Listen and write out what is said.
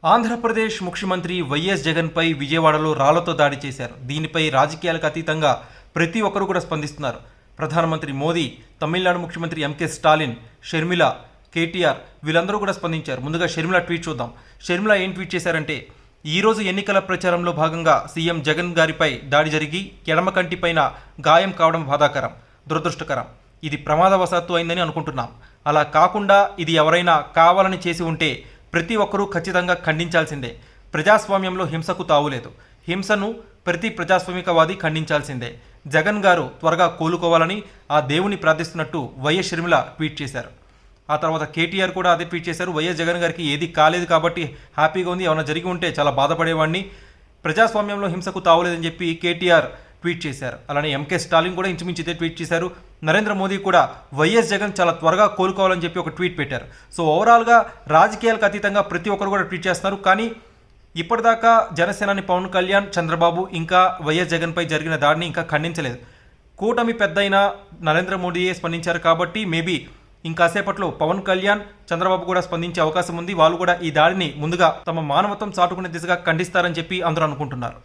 ఆంధ్రప్రదేశ్ ముఖ్యమంత్రి వైఎస్ జగన్పై విజయవాడలో రాళ్లతో దాడి చేశారు. దీనిపై రాజకీయాలకు అతీతంగా ప్రతి ఒక్కరూ కూడా స్పందిస్తున్నారు. ప్రధానమంత్రి మోదీ, తమిళనాడు ముఖ్యమంత్రి ఎంకే స్టాలిన్, షర్మిల, కేటీఆర్ వీళ్ళందరూ కూడా స్పందించారు. ముందుగా షర్మిల ట్వీట్ చూద్దాం. షర్మిల ఏం ట్వీట్ చేశారంటే, ఈరోజు ఎన్నికల ప్రచారంలో భాగంగా సీఎం జగన్ గారిపై దాడి జరిగి ఎడమ కంటిపైన గాయం కావడం బాధాకరం, దురదృష్టకరం. ఇది ప్రమాదవశాత్తు అయిందని అనుకుంటున్నాం. అలా కాకుండా ఇది ఎవరైనా కావాలని చేసి ఉంటే ప్రతి ఒక్కరూ ఖచ్చితంగా ఖండించాల్సిందే. ప్రజాస్వామ్యంలో హింసకు తావులేదు. హింసను ప్రతి ప్రజాస్వామికవాది ఖండించాల్సిందే. జగన్ గారు త్వరగా కోలుకోవాలని ఆ దేవుని ప్రార్థిస్తున్నట్టు వైఎస్ షర్మిల ట్వీట్ చేశారు. ఆ తర్వాత కేటీఆర్ కూడా అదే ట్వీట్ చేశారు. వైఎస్ జగన్ గారికి ఏది కాలేదు కాబట్టి హ్యాపీగా ఉంది, ఏమైనా జరిగి ఉంటే చాలా బాధపడేవాడిని, ప్రజాస్వామ్యంలో హింసకు తావులేదని చెప్పి కేటీఆర్ ట్వీట్ చేశారు. అలానే ఎంకే స్టాలిన్ కూడా ఇంచుమించు ఇదే ట్వీట్ చేశారు. నరేంద్ర మోదీ కూడా వైఎస్ జగన్ చాలా త్వరగా కోలుకోవాలని చెప్పి ఒక ట్వీట్ పెట్టారు. సో ఓవరాల్గా రాజకీయాలకు అతీతంగా ప్రతి ఒక్కరు కూడా ట్వీట్ చేస్తున్నారు. కానీ ఇప్పటిదాకా జనసేనాని పవన్ కళ్యాణ్, చంద్రబాబు ఇంకా వైఎస్ జగన్పై జరిగిన దాడిని ఇంకా ఖండించలేదు. కూటమి పెద్దయిన నరేంద్ర మోడీయే స్పందించారు కాబట్టి మేబీ ఇంకాసేపట్లో పవన్ కళ్యాణ్, చంద్రబాబు కూడా స్పందించే అవకాశం ఉంది. వాళ్ళు కూడా ఈ దాడిని ముందుగా తమ మానవత్వం చాటుకునే దిశగా ఖండిస్తారని చెప్పి అందరూ అనుకుంటున్నారు.